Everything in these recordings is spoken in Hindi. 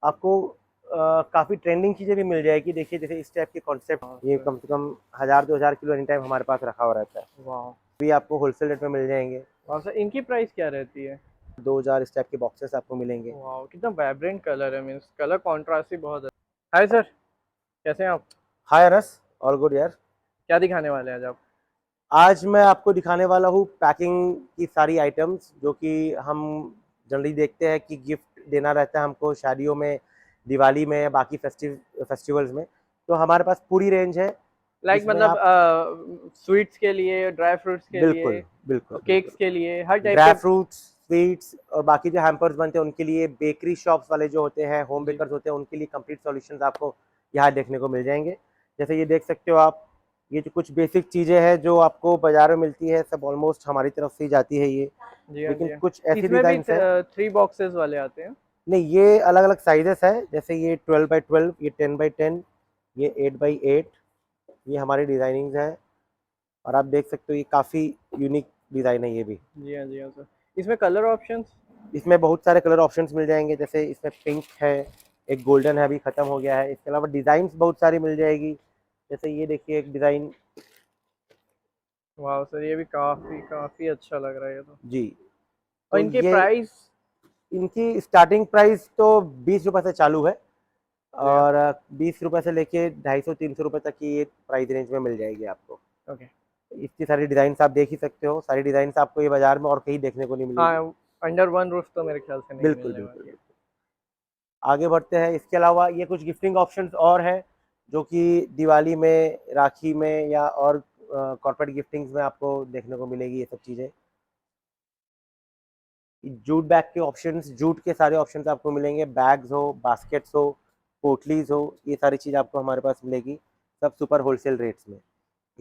आपको काफ़ी ट्रेंडिंग चीज़ें भी मिल जाएगी। देखिए जैसे इस टाइप के कॉन्सेप्ट ये कम से कम 1000-2000 किलो एनी टाइम हमारे पास रखा हुआ रहता है। वाह। भी आपको होलसेल रेट में मिल जाएंगे। वाह सर, इनकी प्राइस क्या रहती है? 2000 इस टाइप के बॉक्सेस आपको मिलेंगे। वाह, कितना वाइब्रेंट कलर है, मीन्स कलर कॉन्ट्रास्ट ही बहुत है। हाय सर, कैसे हैं आप? हाय अरस, ऑल गुड यार। क्या दिखाने वाले हैं आज आप? आज मैं आपको दिखाने वाला हूँ पैकिंग की सारी आइटम्स जो कि हम जनरली देखते हैं कि गिफ्ट देना रहता है हमको शादियों में, दिवाली में या बाकी फेस्टिवल्स में। तो हमारे पास पूरी रेंज है लाइक जिसमें मतलब आप स्वीट्स के लिए, ड्राई फ्रूट्स के लिए, बिल्कुल बिल्कुल केक्स बिल्कुल के लिए, हर टाइप ड्राई के। फ्रूट्स, स्वीट्स और बाकी जो हैम्पर्स बनते हैं उनके लिए, बेकरी शॉप्स वाले जो होते हैं, होम जी। बेकर्स होते हैं, उनके लिए कंप्लीट सॉल्यूशंस आपको यहाँ देखने को मिल जाएंगे। जैसे ये देख सकते हो आप, ये जो कुछ बेसिक चीज़ें हैं जो आपको बाजार में मिलती है सब ऑलमोस्ट हमारी तरफ से ही जाती है ये। जी हाँ, लेकिन जी हाँ। कुछ ऐसी इसमें भी डिज़ाइंस हैं, 3 बॉक्सेस वाले आते हैं। नहीं ये अलग अलग साइजेस है। जैसे ये 12x12, ये 10x10, ये 8x8, ये हमारी डिज़ाइनिंग्स है। और आप देख सकते हो ये काफ़ी यूनिक डिज़ाइन है ये भी। जी हाँ, जी हाँ सर। इसमें कलर ऑप्शंस? इसमें बहुत सारे कलर ऑप्शंस मिल जाएंगे। जैसे इसमें पिंक है, एक गोल्डन है अभी ख़त्म हो गया है। इसके अलावा डिज़ाइंस बहुत सारी मिल जाएगी। जैसे ये देखिए एक डिज़ाइन। वाह सर, ये भी काफ़ी काफ़ी अच्छा लग रहा है ये तो। जी, और तो इनके ये प्राइस? इनकी स्टार्टिंग प्राइस तो 20 रुपये से चालू है। जी हाँ। और 20 रुपये से लेके 250-300 रुपये तक की ये प्राइस रेंज में मिल जाएगी आपको। ओके। इतनी सारी डिज़ाइंस आप देख ही सकते हो। सारी डिज़ाइंस आपको ये बाज़ार में और कहीं देखने को नहीं मिलेगी। हाँ, अंडर वन रूफ तो मेरे ख्याल से नहीं बिल्कुल मिलने बिल्कुल वाली है। बिल्कुल। आगे बढ़ते हैं। इसके अलावा ये कुछ गिफ्टिंग ऑप्शंस और हैं जो कि दिवाली में, राखी में या और कॉर्पोरेट गिफ्टिंग्स में आपको देखने को मिलेगी ये सब चीज़ें। जूट बैग के ऑप्शंस, जूट के सारे ऑप्शंस आपको मिलेंगे। बैग्स हो, बास्केट्स हो, पोटलीज हो, ये सारी चीज़ आपको हमारे पास मिलेगी सब सुपर होलसेल रेट्स में।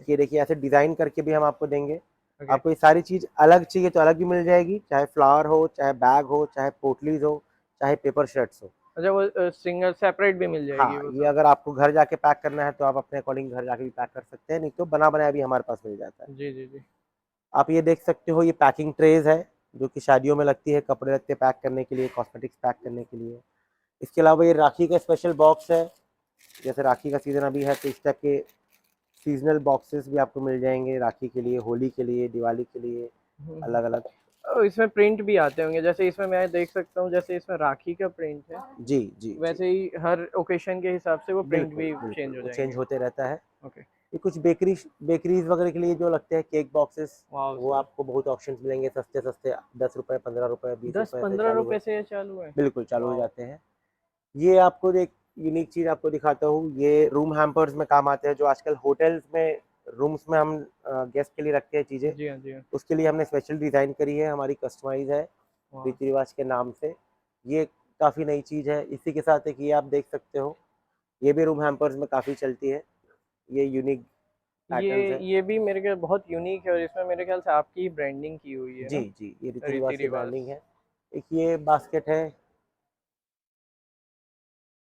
ये देखिए ऐसे डिज़ाइन करके भी हम आपको देंगे। ओके। आपको ये सारी चीज़ अलग चाहिए तो अलग भी मिल जाएगी, चाहे फ्लावर हो, चाहे बैग हो, चाहे पोटलीज हो, चाहे पेपर शर्ट्स हो। अच्छा, वो सिंगल सेपरेट भी मिल जाएगी हाँ, वो ये सब? अगर आपको घर जाके पैक करना है तो आप अपने अकॉर्डिंग घर जाके भी पैक कर सकते हैं, नहीं तो बना बनाया भी हमारे पास मिल जाता है। जी, जी, जी। आप ये देख सकते हो, ये पैकिंग ट्रेज है जो कि शादियों में लगती है, कपड़े लगते पैक करने के लिए, कॉस्मेटिक्स पैक करने के लिए। इसके अलावा ये राखी का स्पेशल बॉक्स है। जैसे राखी का सीज़न अभी है तो इस टाइप के सीजनल बॉक्सेस भी आपको मिल जाएंगे राखी के लिए, होली के लिए, दिवाली के लिए, अलग अलग। इसमें प्रिंट भी आते होंगे, जैसे इसमें मैं देख सकता हूँ, जैसे इसमें राखी का प्रिंट है, जी जी जी, वैसे ही हर ओकेशन के हिसाब से वो प्रिंट बिल्कुल भी बिल्कुल चेंज हो वो चेंज जाएंगे। होते रहता है। ओके। ये कुछ बेकरीज वगैरह के लिए जो लगते हैं केक बॉक्सेस, वाह वो सर, आपको बहुत ऑप्शंस मिलेंगे सस्ते सस्ते, 10 रुपये, 15 रुपये, बीस दस रुपये से पंद्रह चालू है। रुपए से ये चालू है? बिल्कुल चालू हो वाह। जाते हैं। ये आपको एक यूनिक चीज़ आपको दिखाता हूँ। ये रूम हैम्पर्स में काम आते हैं जो आजकल होटल्स में, रूम्स में हम गेस्ट के लिए रखते हैं चीज़ें। जी हाँ, जी हाँ। उसके लिए हमने स्पेशल डिज़ाइन करी है, हमारी कस्टमाइज़ है वाह। रीति रिवाज के नाम से। ये काफ़ी नई चीज़ है। इसी के साथ एक ये आप देख सकते हो, ये भी रूम हैम्पर्स में काफ़ी चलती है। ये यूनिक पैटर्न्स है। ये भी मेरे ख्याल बहुत यूनिक है, और इसमें मेरे ख्याल से आपकी ही ब्रांडिंग की हुई है जी ना? जी, ये रीति रीति रिवाज की रिवाज। ब्रांडिंग है। एक ये बास्केट है,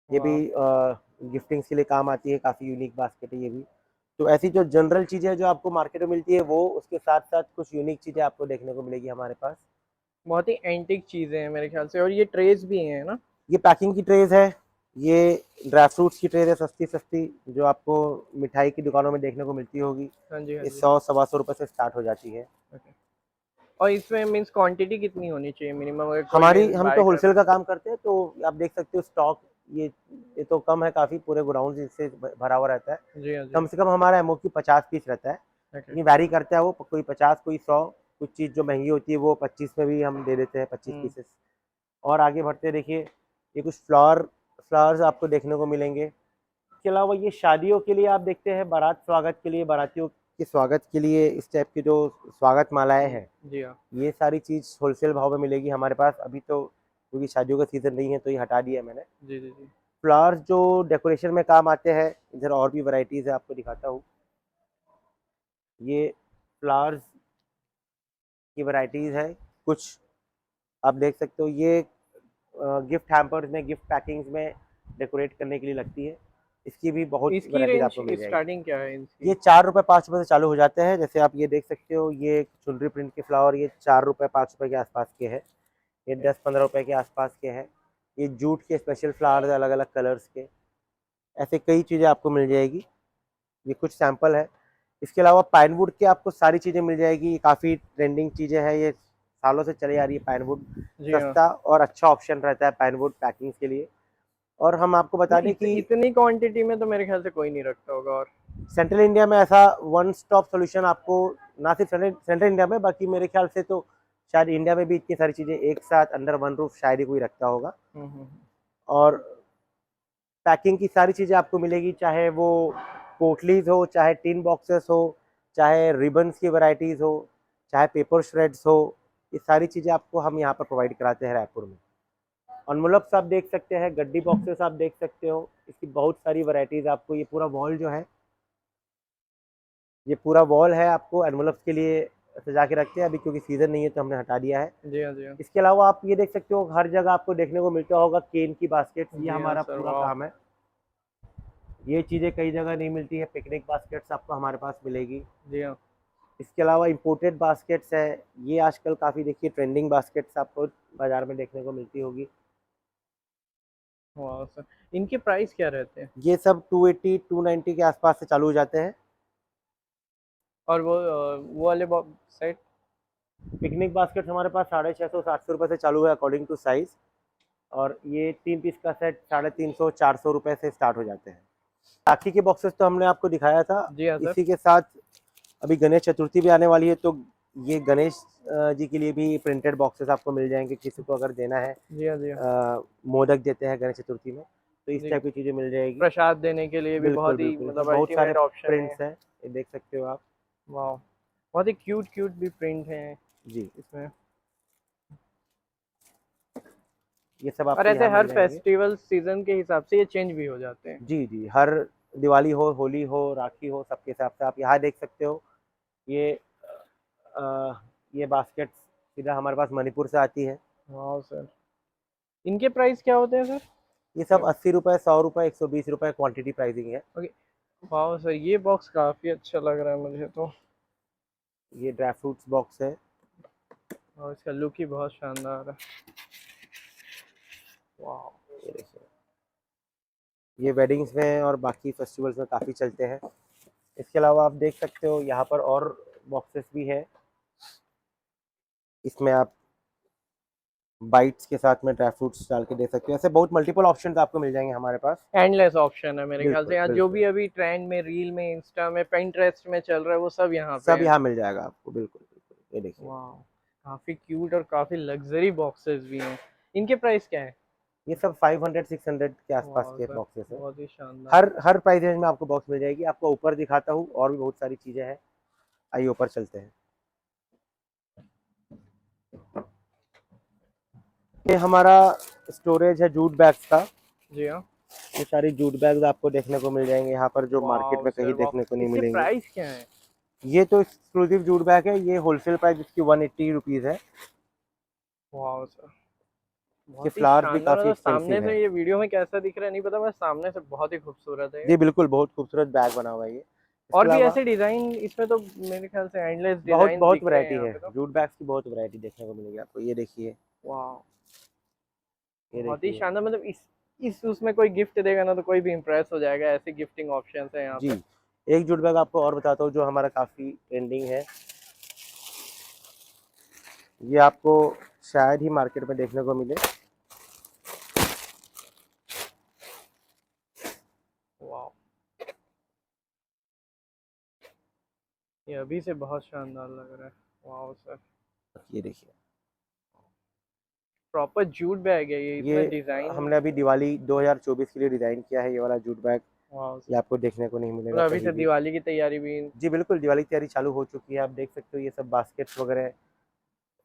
ये भी वाह। गिफ्टिंग्स के लिए काम आती है, काफ़ी यूनिक बास्केट है ये भी। तो ऐसी जो जनरल चीज़ें जो आपको मार्केट में मिलती है वो, उसके साथ साथ कुछ यूनिक चीज़ें आपको देखने को मिलेगी हमारे पास। बहुत ही एंटिक चीजें हैं मेरे ख्याल से, और ये ट्रेस भी हैं ना? ये पैकिंग की ट्रेज है। ये ड्राई फ्रूट्स की ट्रेज है, सस्ती सस्ती, जो आपको मिठाई की दुकानों में देखने को मिलती होगी। हाँ जी, हाँ ये जी। 100-125 रुपये से स्टार्ट हो जाती है। ओके। और इसमें मीन्स क्वांटिटी कितनी होनी चाहिए मिनिमम, अगर कोई हमारी, हम बाय तो कर रहा होलसेल का काम करते हैं तो आप देख सकते हो स्टॉक, ये ये तो कम है काफ़ी, पूरे गोडाउन इससे भरा हुआ रहता है। है? जी हाँ, जी कम हाँ। से कम हमारा एमओक्यू 50 पीस रहता है। ओके। लेकिन वैरी करता है वो, कोई 50, कोई 100। कुछ चीज़ जो महंगी होती है वो 25 में भी हम दे देते हैं, 25 हुँ। पीसेस। और आगे बढ़ते हैं, देखिए ये कुछ फ्लावर्स आपको देखने को मिलेंगे। इसके अलावा ये शादियों के लिए आप देखते हैं, बारात स्वागत के लिए, बारातियों के स्वागत के लिए इस टाइप की जो स्वागत मालाएं हैं, जी हाँ। ये सारी चीज़ होलसेल भाव में मिलेगी हमारे पास। अभी तो क्योंकि शादियों का सीज़न नहीं है तो ये हटा दिया है मैंने। जी, जी, जी। फ्लावर्स जो डेकोरेशन में काम आते हैं, इधर और भी वैरायटीज़ है, आपको दिखाता हूँ। ये फ्लावर्स की वैरायटीज़ है कुछ, आप देख सकते हो। ये गिफ्ट हैम्पर्स में, गिफ्ट पैकिंग्स में डेकोरेट करने के लिए लगती है। इसकी भी बहुत इसकी वैरायटीज़ रेंज आपको मिल जाएगी। स्टार्टिंग क्या है इसकी? ये 4 रुपये 5 रुपये से चालू हो जाते हैं। जैसे आप ये देख सकते हो, ये चुनरी प्रिंट के फ्लावर, ये 4 रुपये 5 रुपये के आसपास के हैं। ये ओके। 10-15 रुपये के आसपास के हैं। ये जूट के स्पेशल फ्लावर्स अलग अलग कलर्स के, ऐसे कई चीज़ें आपको मिल जाएगी। ये कुछ सैंपल है। इसके अलावा पाइनवुड के आपको सारी चीज़ें मिल जाएगी, काफ़ी ट्रेंडिंग चीज़ें हैं, ये सालों से चली आ रही है पाइनवुड। जी हाँ। सस्ता और अच्छा ऑप्शन रहता है पाइनवुड पैकिंग के लिए। और हम आपको बता दें कि इतनी क्वांटिटी में तो मेरे ख्याल से कोई नहीं रखता होगा। और सेंट्रल इंडिया में ऐसा वन स्टॉप सोल्यूशन आपको, ना सिर्फ सेंट्रल इंडिया में, बाकी मेरे ख्याल से तो शायद इंडिया में भी इतनी सारी चीज़ें एक साथ अंडर वन रूफ शायद ही कोई रखता होगा। हम्म। और पैकिंग की सारी चीज़ें आपको मिलेगी, चाहे वो पोटलीज हो, चाहे टिन बॉक्सेस हो, चाहे रिबन्स की वैरायटीज़ हो, चाहे पेपर श्रेड्स हो, ये सारी चीज़ें आपको हम यहाँ पर प्रोवाइड कराते हैं रायपुर में। एनवेलप्स आप देख सकते हैं, गड्डी बॉक्सेस आप देख सकते हो, इसकी बहुत सारी वैरायटीज़ आपको, ये पूरा वॉल जो है, ये पूरा वॉल है आपको एनवेलप्स के लिए सजा के रखते हैं अभी, क्योंकि सीज़न नहीं है तो हमने हटा दिया है। जी हाँ, जी हाँ। इसके अलावा आप ये देख सकते हो, हर जगह आपको देखने को मिलता होगा केन की बास्केट, ये जी हाँ हमारा सर, पूरा वाह। काम है। ये चीज़ें कई जगह नहीं मिलती है, पिकनिक बास्केट्स आपको हमारे पास मिलेगी। जी हाँ। इसके अलावा इंपोर्टेड बास्केट्स है, ये आजकल काफ़ी देखिए ट्रेंडिंग बास्केट्स आपको बाज़ार में देखने को मिलती होगी। वाह सर, इनके प्राइस क्या रहते हैं? ये सब 280 290 के आसपास से चालू हो जाते हैं। और वो वाले सेट? पिकनिक बास्केट्स हमारे पास 650 700 रुपये से चालू है अकॉर्डिंग टू साइज़। और ये 3 पीस का सेट 350 400 रुपये से स्टार्ट हो जाते हैं। राखी के बॉक्सेस तो हमने आपको दिखाया था। जी हाँ सर। इसी के साथ अभी गणेश चतुर्थी भी आने वाली है, तो ये गणेश जी के लिए भी प्रिंटेड बॉक्सेस आपको मिल जाएंगे, किसी को अगर देना है। जी हाँ, जी हाँ। मोदक देते हैं गणेश चतुर्थी में, तो इस जी, टाइप की चीज़ें मिल जाएगी। प्रसाद देने के लिए भी बिल्कुल बहुत ही बिल्कुल, इसमें मतलब बहुत सारे अल्टीमेट ऑप्शन है। प्रिंट्स हैं, ये देख सकते हो आप। वाह, बहुत ही क्यूट क्यूट भी प्रिंट हैं जी, इसमें। ये सब और आपको ऐसे यहाँ हर मिल जाएंगे। फेस्टिवल सीजन के हिसाब से ये चेंज भी हो जाते हैं। जी जी, हर दिवाली हो, होली हो, राखी हो, सबके हिसाब से आप यहाँ देख सकते हो। ये ये बास्केट सीधा हमारे पास मणिपुर से आती है। वाह सर, इनके प्राइस क्या होते हैं सर? ये सब 80 रुपये, 100 रुपये, 120 रुपये क्वांटिटी प्राइसिंग है। ओके। वाह सर, ये बॉक्स काफ़ी अच्छा लग रहा है मुझे तो। ये ड्राई फ्रूट्स बॉक्स है। और इसका लुक ही बहुत शानदार है। वाह। ये देखिए, ये वेडिंग्स में और बाकी फेस्टिवल्स में काफ़ी चलते हैं। इसके अलावा आप देख सकते हो यहाँ पर और बॉक्सेस भी है, इसमें आप बाइट्स के साथ में ड्राई फ्रूट्स डाल के दे सकते हो। ऐसे बहुत मल्टीपल ऑप्शंस आपको मिल जाएंगे हमारे पास। एंडलेस ऑप्शन है मेरे ख्याल से बिल्कुल यहाँ, जो भी बिल्कुल, अभी ट्रेंड में, रील में, इंस्टा में, पिंटरेस्ट में चल रहा है वो सब यहाँ पे सब है। यहाँ मिल जाएगा आपको, बिल्कुल बिल्कुल। ये देखिए, वाह, काफ़ी क्यूट और काफ़ी लग्जरी बॉक्सेस भी हैं। इनके प्राइस क्या है? ये सब 500 600 के आसपास वाह के सर, बॉक्सेस हैं। बहुत ही शानदार। हर प्राइस रेंज में आपको बॉक्स मिल जाएगी। आपको ऊपर दिखाता हूँ, और भी बहुत सारी चीज़ें हैं, आइए ऊपर चलते हैं। ये हमारा स्टोरेज है जूट बैग्स का। जी हाँ। ये सारी जूट बैग्स आपको देखने को मिल जाएंगे यहाँ पर, जो मार्केट वाह में सर, कहीं वाह। देखने को नहीं इसके मिलेंगे। प्राइस क्या है? ये तो एक्सक्लूसिव जूट बैग है, ये होलसेल प्राइस इसकी 180 रुपीज़ है। वाह सर, ये बहुत ही फ्लावर्स भी शानदार। काफ़ी मतलब सामने एक्सपेंसिव है। से ये वीडियो में कैसा दिख रहा है नहीं पता, बस सामने से बहुत ही खूबसूरत है ये। जी बिल्कुल, बहुत खूबसरत बैग बना हुआ है ये। इसके और भी अलावा ऐसे डिजाइन इसमें तो मेरे ख्याल से एंडलेस बहुत डिजाइन बहुत दिख रहे हैं वैरायटी यहाँ है, पे तो। जूट बैग्स की बहुत वैरायटी देखने को मिलेगी आपको। ये देखिए, वाह, ये बहुत ही देखिए। शानदार। मतलब इस उसमें कोई गिफ्ट देगा ना तो कोई भी इम्प्रेस हो जाएगा, ऐसे गिफ्टिंग ऑप्शंस है यहाँ जी, पे। एक जूट बैग आपको और बताता हूँ जो हमारा काफ़ी ट्रेंडिंग है। ये आपको शायद ही मार्केट में देखने को मिले। वाह, ये अभी से बहुत शानदार लग रहा है। वाह सर, ये देखिए, प्रॉपर जूट बैग है ये, ये इसमें डिजाइन। हमने अभी दिवाली 2024 के लिए डिज़ाइन किया है, ये वाला जूट बैग। वाह ये सर, आपको देखने को नहीं मिलेगा मतलब अभी कहीं से भी। दिवाली की तैयारी भी। जी बिल्कुल, दिवाली की तैयारी चालू हो चुकी है, आप देख सकते हो ये सब बास्केट्स वगैरह।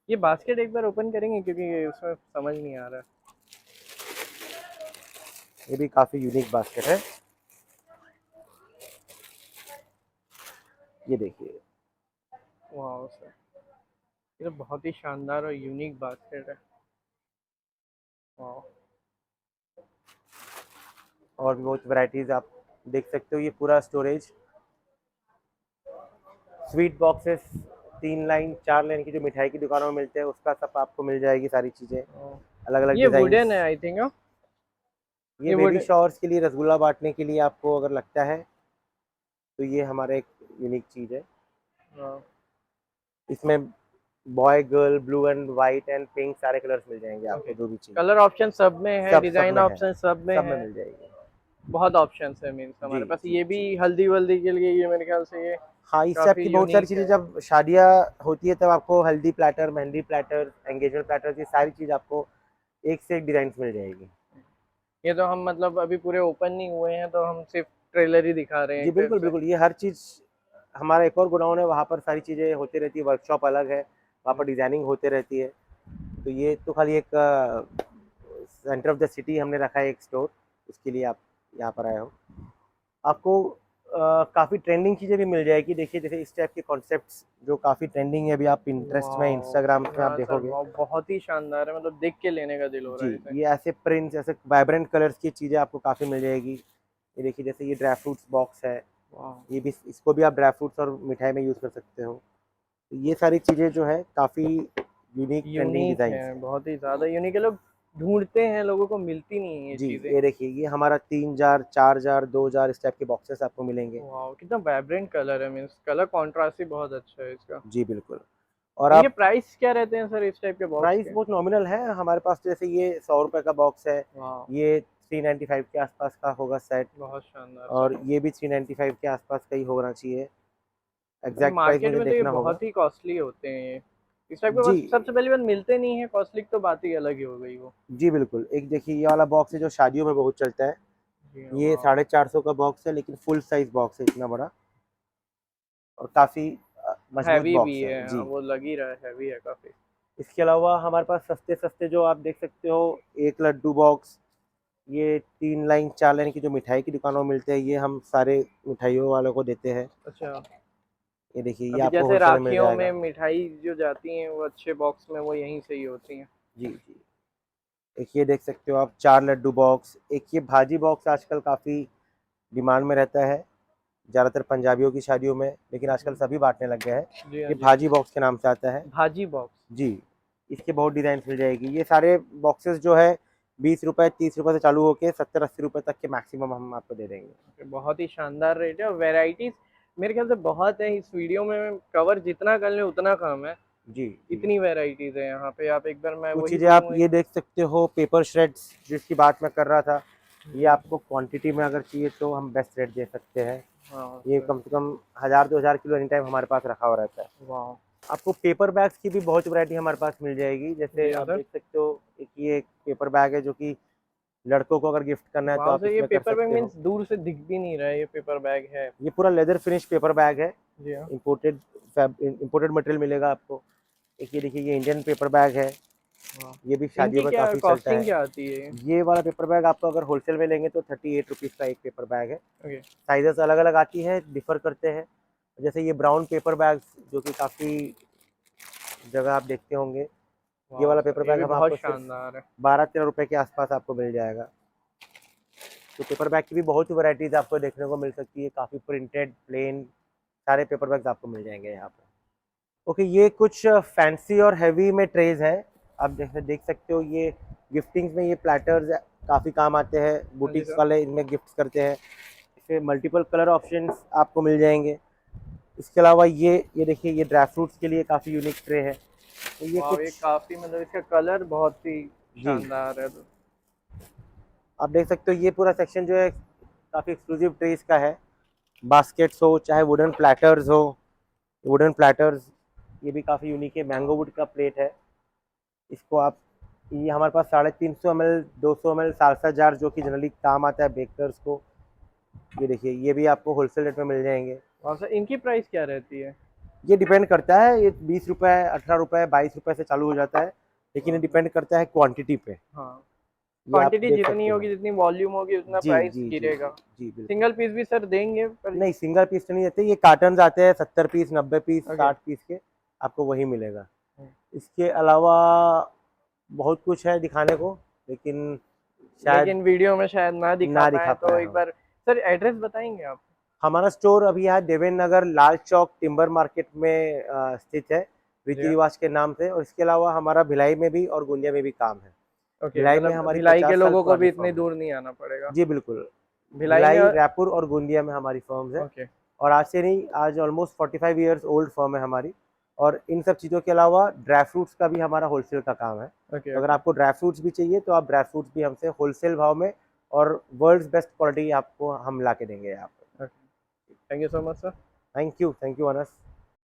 ये बास्केट एक बार ओपन करेंगे क्योंकि उसमें समझ नहीं आ रहा है। ये भी काफ़ी यूनिक बास्केट है। ये देखिए, वाह सर, ये तो बहुत ही शानदार और यूनिक बास्केट है। वाह। और भी बहुत वैरायटीज़ आप देख सकते हो। ये पूरा storage, sweet boxes, 3 line 4 line की जो मिठाई की दुकानों में मिलते हैं, उसका सब आपको मिल जाएगी सारी चीज़ें, अलग अलग ये डिज़ाइंस। वुडन है आई थिंक। ये ये बेबी वुड शॉवर्स के लिए, रसगुल्ला बांटने के लिए आपको अगर लगता है तो ये हमारा एक यूनिक चीज़ है। इसमें boy girl, blue and white and pink सारे कलर्स मिल जाएंगे आपको, ओके, जो भी चाहिए कलर ऑप्शन सब में है, सब डिजाइन में है, ऑप्शन सब में सब में है, मिल जाएगी। बहुत ऑप्शंस है मीन्स जी हमारे पास। जी ये भी जी। हल्दी वल्दी के लिए, ये मेरे ख्याल से ये हाँ, इस टाइप काफी की बहुत सारी यूनिक चीज़ें है। जब शादियाँ होती है तब आपको हल्दी platter, mehndi platter, engagement platter, ये सारी चीज़ आपको एक से एक डिजाइन मिल जाएगी। ये तो हम मतलब अभी पूरे ओपन नहीं हुए हैं, तो हम सिर्फ ट्रेलर ही दिखा रहे हैं जी एक टाइप बिल्कुल से। बिल्कुल, ये हर चीज़, हमारा एक और गोडाउन है, वहाँ पर सारी चीज़ें होती रहती है, वर्कशॉप अलग है, वहाँ पर डिजाइनिंग होते रहती है। तो ये तो खाली एक सेंटर ऑफ द सिटी हमने रखा है एक स्टोर, उसके लिए आप यहाँ पर आए हो। आपको काफ़ी ट्रेंडिंग चीज़ें भी मिल जाएगी। देखिए जैसे इस टाइप के कॉन्सेप्ट्स जो काफ़ी ट्रेंडिंग है, अभी आप इंटरेस्ट में, वाओ इंस्टाग्राम में आप हाँ सर, देखोगे। वाओ बहुत ही शानदार है, मतलब देख के लेने का दिल हो रहा जी, है इसे। ये ऐसे प्रिंट्स, ऐसे वाइब्रेंट कलर्स की चीज़ें आपको काफ़ी मिल जाएगी। ये देखिए जैसे ये ड्राई फ्रूट्स बॉक्स है, वाह, ये भी, इसको भी आप ड्राई फ्रूट्स और मिठाई में यूज़ कर सकते हो। तो ये सारी चीज़ें जो है काफ़ी यूनिक ट्रेंडिंग यूनिक है, डिज़ाइंस हैं। बहुत ही ज्यादा यूनिक है, लोग ढूंढते हैं, लोगों को मिलती नहीं है ये जी, चीजें। ये देखिए ये हमारा 3 जार, 4 जार, 2 जार इस टाइप के बॉक्सेस आपको मिलेंगे। वाह कितना वाइब्रेंट कलर है, मीन्स कलर कॉन्ट्रास्ट ही बहुत अच्छा है इसका। जी, बिल्कुल। और इनके आप, प्राइस क्या रहते हैं सर इस टाइप के बॉक्स प्राइस के? बहुत नॉमिनल है हमारे पास, जैसे ये 100 रुपए का बॉक्स है, वाह ये 395 के आसपास का होगा सेट, बहुत शानदार सर। और ये भी 395 के आसपास का ही होना चाहिए। अरे एग्जैक्ट प्राइस मार्केट मुझे में तो ये देखना होगा। बहुत ही कॉस्टली होते हैं ये, इस टाइप के जी बस सबसे पहली बात मिलते नहीं है, कॉस्टली तो बात ही अलग ही हो गई वो। जी बिल्कुल, एक देखिए ये वाला बॉक्स है जो शादियों में बहुत चलता है, जी ये वाह, 450 का बॉक्स है, लेकिन फुल साइज बॉक्स है इतना बड़ा, और काफ़ी मजबूत हैवी भी बॉक्स है है, हाँ, जी। वो लग ही रहा है हैवी है काफी। इसके अलावा हमारे पास सस्ते सस्ते जो आप देख सकते हो, एक लड्डू बॉक्स, ये 3 लाइन 4 लाइन की जो मिठाई की दुकानों में मिलते हैं, ये हम सारे मिठाइयों वालों को देते हैं। अच्छा, ये देखिए ये अभी आपको जैसे होलसेल में मिल राखियों में जाएगा। मिठाई जो जाती हैं वो अच्छे बॉक्स में वो यहीं से ही होती हैं। जी जी, एक ये देख सकते हो आप 4 लड्डू बॉक्स, एक ये भाजी बॉक्स आजकल काफ़ी डिमांड में रहता है, ज़्यादातर पंजाबियों की शादियों में, लेकिन आजकल सभी बांटने लग गए हैं। जी हाँ ये जी हाँ भाजी जी। बॉक्स के नाम से आता है। भाजी बॉक्स। जी, इसके बहुत डिज़ाइन मिल जाएगी। ये सारे बॉक्सेस जो है 20 रुपये, 30 रुपये से चालू होके 70-80 रुपये तक के मैक्सिमम हम आपको दे देंगे। बहुत ही शानदार रेट है और वेराइटीज मेरे ख्याल से बहुत है, इस वीडियो में कवर जितना कर ले उतना कम है। जी जी, इतनी वेराइटीज है यहाँ पे, आप एक बार मैं कुछ वही चीज़ें आप बोलूँगा। ये देख सकते हो, पेपर श्रेड्स जिसकी बात मैं कर रहा था, ये जी आपको क्वांटिटी में अगर चाहिए तो हम बेस्ट रेट दे सकते हैं। हाँ ये सर। कम से कम 1000-2000 किलो एनी टाइम हमारे पास रखा हुआ रहता है। वाह। आपको पेपर बैग्स की भी बहुत वैरायटी हमारे पास मिल जाएगी। जैसे जी हाँ आप सर। देख सकते हो, एक ये पेपर बैग है जो कि लड़कों को अगर गिफ्ट करना है तो वाह आप सर, ये इसमें कर पेपर बैग सकते हो। मीन्स दूर से दिख भी नहीं रहा है, ये पेपर बैग है। ये पूरा लेदर फिनिश पेपर बैग है, जी हाँ। इम्पोर्टेड इम्पोर्टेड मटेरियल मिलेगा आपको। एक ये देखिए ये इंडियन पेपर बैग है, वाह, ये भी शादियों इनकी में क्या काफ़ी चलता कॉस्टिंग है। क्या आती है? ये वाला पेपर बैग आपको अगर होलसेल में लेंगे तो 38 रुपीज़ का एक पेपर बैग है। ओके। साइजेस अलग अलग आती है, डिफर करते हैं। जैसे ये ब्राउन पेपर बैग्स जो कि काफ़ी जगह आप देखते होंगे, ये वाह वाला सर, पेपर ये बैग भी हम बहुत आपको सिर्फ शानदार है। 12-13 रुपये के आसपास आपको मिल जाएगा। तो पेपर बैग की भी बहुत ही वैराइटीज आपको देखने को मिल सकती है, काफ़ी प्रिंटेड, प्लेन, सारे पेपर बैग्स आपको मिल जाएंगे यहाँ पर। ओके, ये कुछ फैंसी और हैवी में ट्रेज है, आप जैसे देख सकते हो। ये गिफ्टिंग्स में ये प्लेटर्स काफ़ी काम आते हैं, हाँ जी बुटीक्स सर। वाले इनमें गिफ्ट करते हैं। इसमें मल्टीपल कलर ऑप्शंस आपको मिल जाएंगे। इसके अलावा ये देखिए ये ड्राई फ्रूट्स के लिए काफ़ी यूनिक ट्रे है। तो ये वाह, ये कुछ, काफी मतलब इसका कलर बहुत ही जी शानदार है। आप देख सकते हो, ये पूरा सेक्शन जो है काफ़ी एक्सक्लूसिव ट्रेस का है। बास्केट्स हो चाहे वुडन प्लेटर्स हो, वुडन प्लेटर्स ये भी काफ़ी यूनिक है। मैंगो वुड का प्लेट है, इसको आप, ये हमारे पास 350 ml, 200 ml सालसा जार जो कि जनरली काम आता है बेकर्स को। ये देखिए ये भी आपको होलसेल रेट में मिल जाएंगे। वाह सर, इनकी प्राइस क्या रहती है? ये डिपेंड करता है, ये 20 रुपये, 18 रुपये, 22 रुपये से चालू हो जाता है, लेकिन ये वाह सर। डिपेंड करता है क्वांटिटी पे। हाँ, ये आप क्वांटिटी देख जितनी सकते हो। होगी, जितनी वॉल्यूम होगी, उतना जी प्राइस जी जी गिरेगा। जी जी बिल्कुल। सिंगल पीस भी सर देंगे पर? नहीं, सिंगल पीस तो नहीं देते, ये कार्टन आते हैं 70 पीस, 90 पीस, ओके। 60 पीस के, आपको वही मिलेगा। इसके अलावा बहुत कुछ है दिखाने को, लेकिन शायद लेकिन वीडियो में शायद ना दिखा ना पाए, दिखा तो पाए एक हम। बार सर एड्रेस बताएंगे आप? हमारा स्टोर अभी यहाँ देवेंद्र नगर लाल चौक टिम्बर मार्केट में स्थित है, जी रीति हाँ। रिवाज के नाम से। और इसके अलावा हमारा भिलाई में भी और गोंदिया में भी काम है। ओके, भिलाई में मतलब हमारी भिलाई 50 के साल लोगों को भी पुरानी इतनी फर्म है। दूर नहीं आना पड़ेगा। जी बिल्कुल, भिलाई में भिलाई, रायपुर और गोंदिया में हमारी फर्म्स है। ओके, और आज से नहीं, आज ऑलमोस्ट 45 ईयर्स ओल्ड फर्म है हमारी। और इन सब चीज़ों के अलावा ड्राई फ्रूट्स का भी हमारा होलसेल का काम है। ओके, तो अगर ओके, आपको ड्राई फ्रूट्स भी चाहिए तो आप ड्राई फ्रूट्स भी हमसे होलसेल भाव में और वर्ल्ड्स बेस्ट क्वालिटी आपको हम ला के देंगे यहाँ पर। Okay. Thank you so much sir. Thank you Anas.